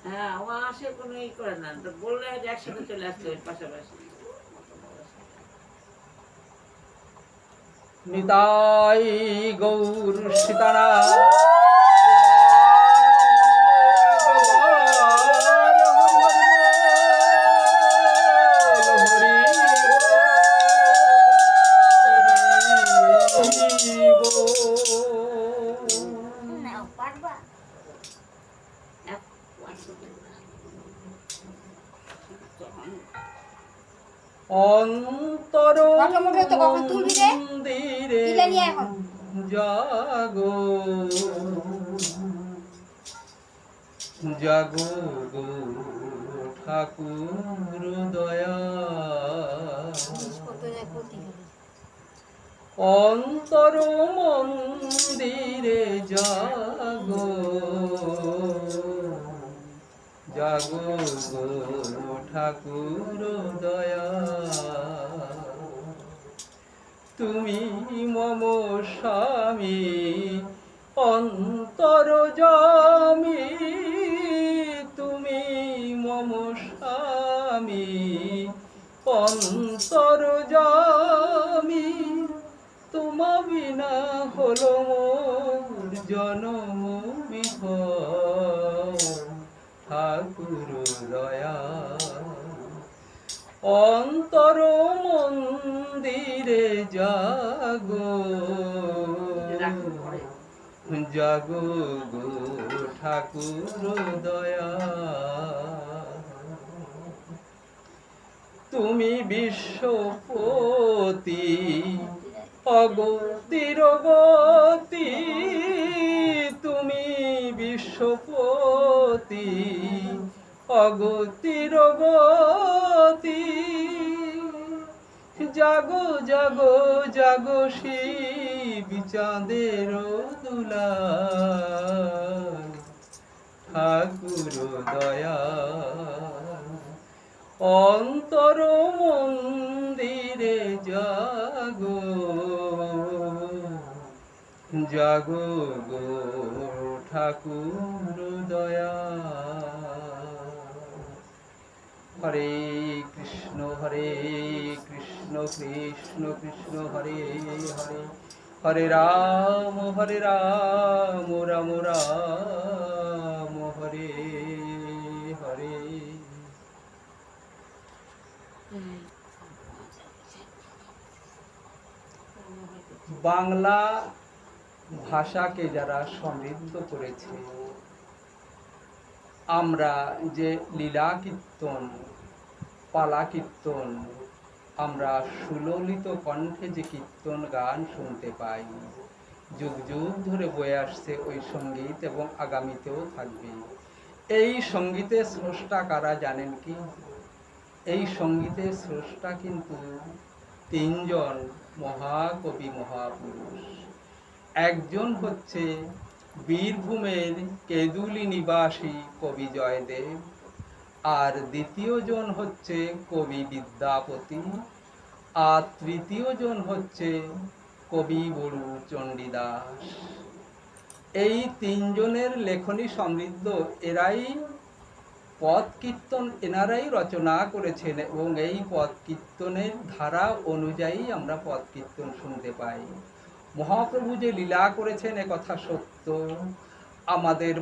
হ্যাঁ, ও আসে কোনো ই করে না, তো বললে একসাথে চলে আসতে ওই পাশাপাশি। নিতাই গৌর সীতারা অন্তর মন্দিরে জাগো জাগো গো ঠাকুর দয়া, অন্তর মন্দিরে জাগো জাগো গো ঠাকুর দয়া, তুমি মম স্বামী অন্তর্যামী, তুমি মম স্বামী অন্তর্যামী, তোমা বিনা হলো মোর জনম বিফল, ঠাকুর দয়া, অন্তর মন্দিরে জাগো জাগো গো ঠাকুর দয়া, তুমি বিশ্বপতি অগতির গতি, তুমি বিশ্বপতি অগতির গতি, জাগো জাগো জাগো শিব চাঁদের দুলাল, ঠাকুর দয়া, অন্তর মন্দিরে জাগো জাগো গো ঠাকুর দয়া। হরে কৃষ্ণ কৃষ্ণ কৃষ্ণ হরে হরে, হরে রাম রাম রাম হরে হরে। বাংলা ভাষাকে যারা সমৃদ্ধ করেছে, আমরা যে লীলা কীর্তন পালা কীর্তন, আমরা সুললিত কণ্ঠে যে কীর্তন গান শুনতে পাই, যুগ যুগ ধরে বয়ে আসছে ওই সঙ্গীত এবং আগামীতেও থাকবে। এই সঙ্গীতের স্রষ্টা কারা জানেন কি? এই সঙ্গীতের স্রষ্টা কিন্তু তিনজন মহাকবি মহাপুরুষ। একজন হচ্ছে বীরভূমের কেঁদুলি নিবাসী কবি জয়দেব, আর দ্বিতীয়জন হচ্ছে কবি বিদ্যাপতি, আর তৃতীয়জন হচ্ছে কবি বড়ু চণ্ডীদাস। এই তিনজনের লেখনী সমৃদ্ধ, এরাই পদ কীর্তন এনারাই রচনা করেছেন, এবং এই পদ কীর্তনের ধারা অনুযায়ী আমরা পদ কীর্তন শুনতে পাই। মহাপ্রভু যে লীলা করেছেন একথা সত্য, আমাদের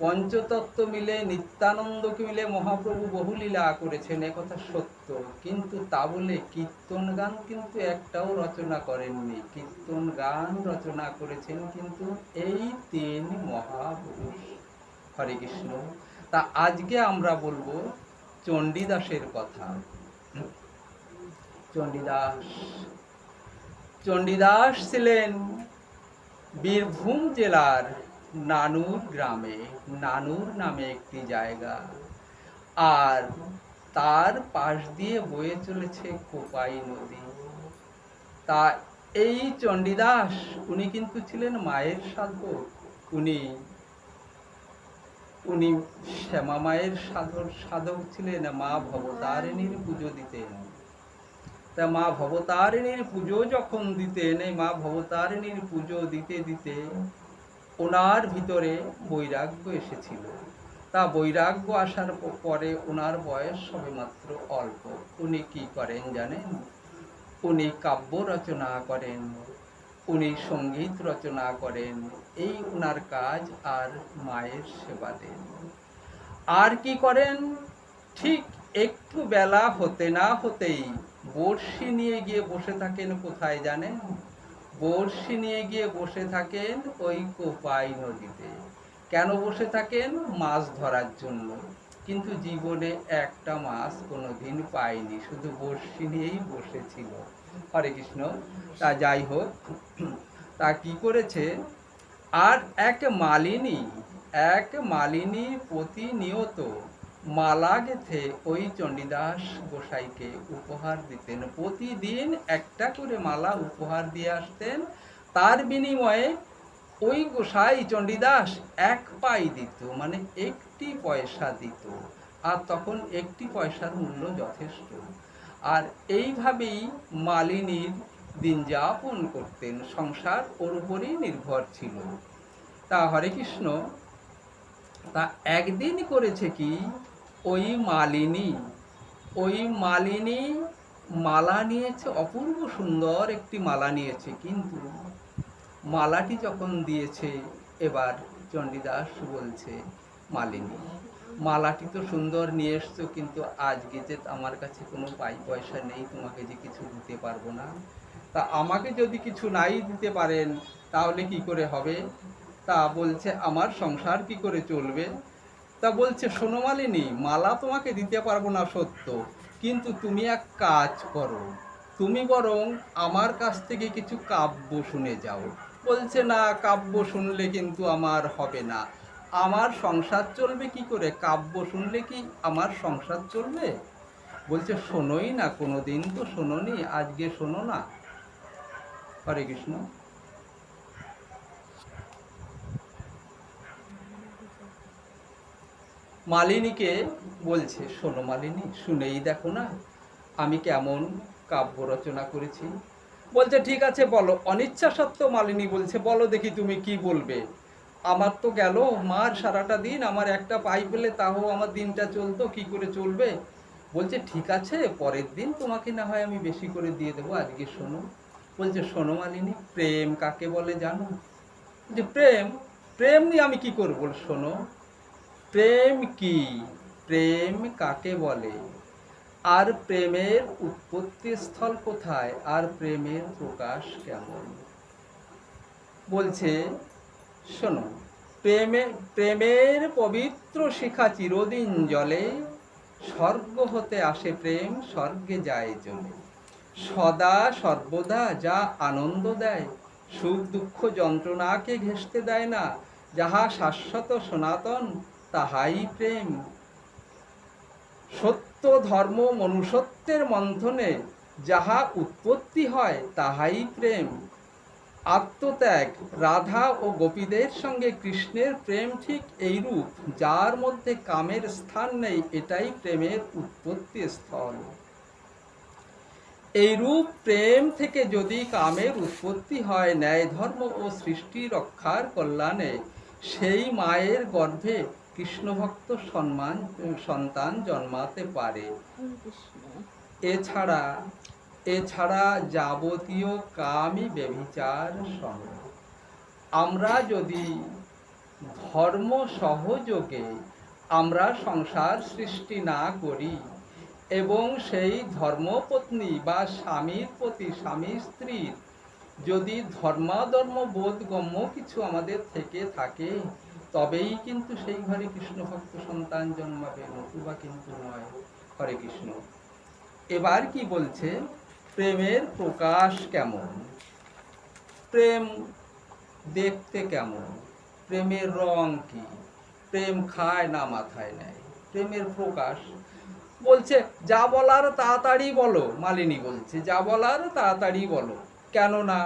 পঞ্চতত্ত্ব মিলে নিত্যানন্দকে মিলে মহাপ্রভু বহু লীলা করেছেন একথা সত্য, কিন্তু তা বলে কীর্তন গান কিন্তু একটাও রচনা করেননি। কীর্তন গান রচনা করেছেন কিন্তু এই তিন মহাপুরুষ। হরে কৃষ্ণ। তা আজকে আমরা বলবো চণ্ডীদাসের কথা। চণ্ডীদাস ছিলেন বীরভূম জেলার নানুর গ্রামে, নানুর নামে একটি জায়গা, আর তার পাশ দিয়ে বয়ে চলেছে কোপাই নদী। তা এই চণ্ডীদাস উনি কিন্তু ছিলেন মায়ের সাধক। উনি শ্যামা মায়ের সাধক ছিলেন, মা ভবতারিণীর পুজো দিতেন। তা মা ভবতারিণীর পুজো যখন দিতেন, এই মা ভবতারিণীর পুজো দিতে দিতে ওনার ভিতরে বৈরাগ্য এসেছিল। তা বৈরাগ্য আসার পরে ওনার বয়স সবেমাত্র অল্প। উনি কি করেন জানেন? উনি কাব্য রচনা করেন, উনি সঙ্গীত রচনা করেন, এই ওনার কাজ। আর মায়ের সেবা দেন। আর কি করেন? ঠিক একটু বেলা হতে না হতেই বড়শি নিয়ে গিয়ে বসে থাকেন কোথায় জানেন? বড়শি নিয়ে গিয়ে বসে থাকেন ওই কোপাই নদীতে। কেন বসে থাকেন? মাছ ধরার জন্য। কিন্তু জীবনে একটা মাছ কোনোদিন পায়নি, শুধু বড়শি নিয়েই বসেছিল। হরে কৃষ্ণ। তা যাই হোক, তা কি করেছে? আর এক মালিনী প্রতিনিয়ত মালা গেঁথে ওই চণ্ডীদাস গোসাইকে উপহার দিতেন। প্রতিদিন একটা করে মালা উপহার দিয়ে আসতেন। তার বিনিময়ে ওই গোসাই চণ্ডীদাস 1 পাই দিত, মানে 1টি পয়সা দিত। আর তখন 1টি পয়সার মূল্য যথেষ্ট। আর এইভাবেই মালিনীর দিন যাপন করতেন, সংসার ওর উপরেই নির্ভর ছিল। তা হরে কৃষ্ণ। তা একদিন করেছে কি, ওই মালিনী মালা নিয়েছে, অপূর্ব সুন্দর একটি মালা নিয়েছে। কিন্তু মালাটি যখন দিয়েছে, এবার চণ্ডীদাস বলছে, মালিনী মালাটি তো সুন্দর নিয়ে এসছো, কিন্তু আজকে যে আমার কাছে কোনো পয়সা নেই, তোমাকে যে কিছু দিতে পারবো না। তা আমাকে যদি কিছু নাই দিতে পারেন তাহলে কি করে হবে? তা বলছে, আমার সংসার কি করে চলবে? তা বলছে, শোনো মালিনী, মালা তোমাকে দিতে পারবো না সত্য, কিন্তু তুমি এক কাজ করো, তুমি বরং আমার কাছ থেকে কিছু কাব্য শুনে যাও। বলছে, না, কাব্য শুনলে কিন্তু আমার হবে না, আমার সংসার চলবে কি করে? কাব্য শুনলে কি আমার সংসার চলবে? বলছে, শোনোই না, কোনোদিন তো শোনোনি, আজকে শোনো না। হরে কৃষ্ণ। মালিনীকে বলছে, শোনো মালিনী, শুনেই দেখো না আমি কেমন কাব্য রচনা করেছি। বলছে, ঠিক আছে বলো। অনিচ্ছা সত্ত্বেও মালিনী বলছে, বলো দেখি তুমি কি বলবে। আমার তো গেল মার সারাটা দিন, আমার একটা পাই পেলে তাও আমার দিনটা চলতো, কি করে চলবে? বলছে, ঠিক আছে, পরের দিন তোমাকে না হয় আমি বেশি করে দিয়ে দেবো, আজকে শোনো। বলছে, শোনো মালিনী, প্রেম কাকে বলে জানো? যে প্রেম প্রেম নিয়ে আমি কি করবো? শোনো, প্রেম কি, প্রেম কাকে বলে, আর প্রেমের উৎপত্তি স্থল কোথায়, আর প্রেমের প্রকাশ কেমন? বলছে, শোনো, প্রেমের পবিত্র শিখা চিরদিন জ্বলে, স্বর্গ হতে আসে প্রেম, স্বর্গে যায় চলে। সদা সর্বদা যা আনন্দ দেয়, সুখ দুঃখ যন্ত্রণাকে ঘেঁষতে দেয় না, যাহা শাশ্বত সনাতন তাহাই প্রেম। সত্য ধর্ম মনুষ্যত্বের মন্থনে যাহা উৎপত্তি হয় তাহাই প্রেম। আত্মত্যাগ, রাধা ও গোপীদের সঙ্গে কৃষ্ণের প্রেম ঠিক এইরূপ, যার মধ্যে কামের স্থান নেই, এটাই প্রেমের উৎপত্তি স্থল। এইরূপ প্রেম থেকে যদি কামের উৎপত্তি হয় ন্যায় ধর্ম ও সৃষ্টি রক্ষার কল্যাণে, সেই মায়ের গর্ভে কৃষ্ণভক্ত সন্তান জন্মাতে পারে। এছাড়া যাবতীয় কামই ব্যভিচার সঙ্গ। আমরা যদি ধর্ম সহযোগে আমরা সংসার সৃষ্টি না করি, এবং সেই ধর্মপত্নী বা স্বামীর প্রতি স্বামী স্ত্রীর যদি ধর্মাধর্ম বোধগম্য কিছু আমাদের থেকে থাকে, তবেই কিন্তু সেই ঘরে কৃষ্ণভক্ত সন্তান জন্মাবে, নতুবা কিন্তু নয়। হরে কৃষ্ণ। এবার কি বলছে? প্রেমের প্রকাশ কেমন, প্রেম দেখতে কেমন, প্রেমের রং কি, প্রেম খায় না মাথায় নেয়, প্রেমের প্রকাশ। বলছে, যা বলার তাড়াতাড়ি বলো। মালিনী বলছে, যা বলার তাড়াতাড়ি বলো, কেননা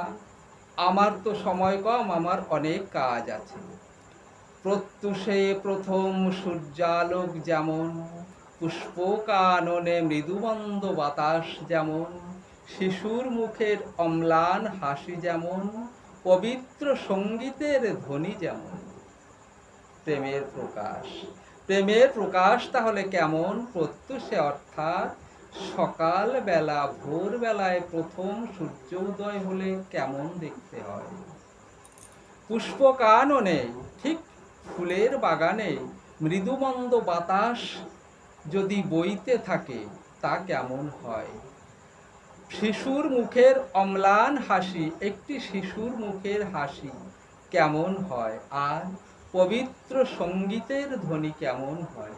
আমার তো সময় কম, আমার অনেক কাজ আছে। প্রত্যুষে প্রথম সূর্যালোক যেমন, পুষ্পকাননে মৃদুমন্দ বাতাস যেমন, শিশুর মুখের অম্লান হাসি যেমন, পবিত্র সঙ্গীতের ধ্বনি যেমন। প্রেমের প্রকাশ, প্রেমের প্রকাশ তাহলে কেমন? প্রত্যুষে অর্থাৎ সকাল বেলা, ভোরবেলায় প্রথম সূর্য উদয় হলে কেমন দেখতে হয়। পুষ্পকাননে, ঠিক ফুলের বাগানে মৃদুমন্দ বাতাস যদি বইতে থাকে তা কেমন হয়। শিশুর মুখের অম্লান হাসি, একটি শিশুর মুখের হাসি কেমন হয়, আর পবিত্র সঙ্গীতের ধ্বনি কেমন হয়।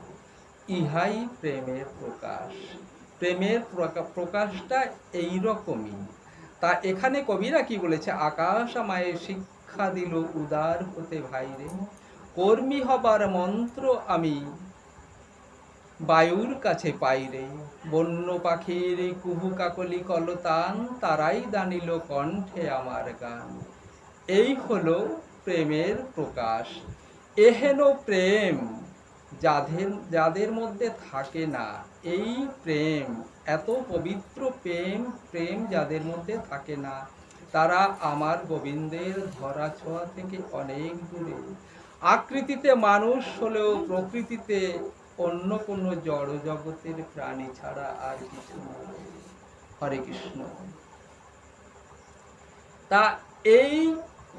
ইহাই প্রেমের প্রকাশ। প্রেমের প্রকাশটা এইরকমই। তা এখানে কবিরা কি বলেছে? আকাশ আমায় শিক্ষা দিল উদার হতে ভাইরে, কর্মী হবার মন্ত্র আমি বায়ুর কাছে পাইরে, বন্য পাখির কুহু কাকলি কলতান, তারাই দানিল কণ্ঠে আমার গান। এই হলো প্রেমের প্রকাশ। এহেন প্রেম যাদের মধ্যে থাকে না, এই প্রেম, এত পবিত্র প্রেম, প্রেম যাদের মধ্যে থাকে না, তারা আমার গোবিন্দের ধরা ছোঁয়া থেকে অনেক দূরে। আকৃতিতে মানুষ হলেও প্রকৃতিতে অন্য কোনো জড় জগতের প্রাণী ছাড়া আর কিছু নয়। হরে কৃষ্ণ। তা এই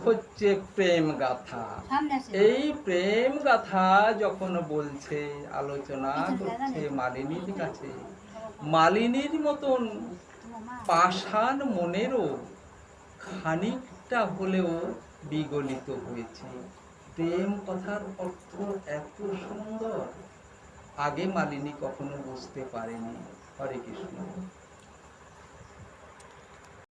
হচ্ছে প্রেম গাথা। এই প্রেম গাথা যখন বলছে, আলোচনা করছে মালিনীর কাছে, মালিনীর মতন পাষাণ মনেরও খানিকটা হলেও বিগলিত হয়েছে। প্রেম কথার অর্থ এত সুন্দর, আগে মালিনী কখনো বুঝতে পারেনি। হরে কৃষ্ণ।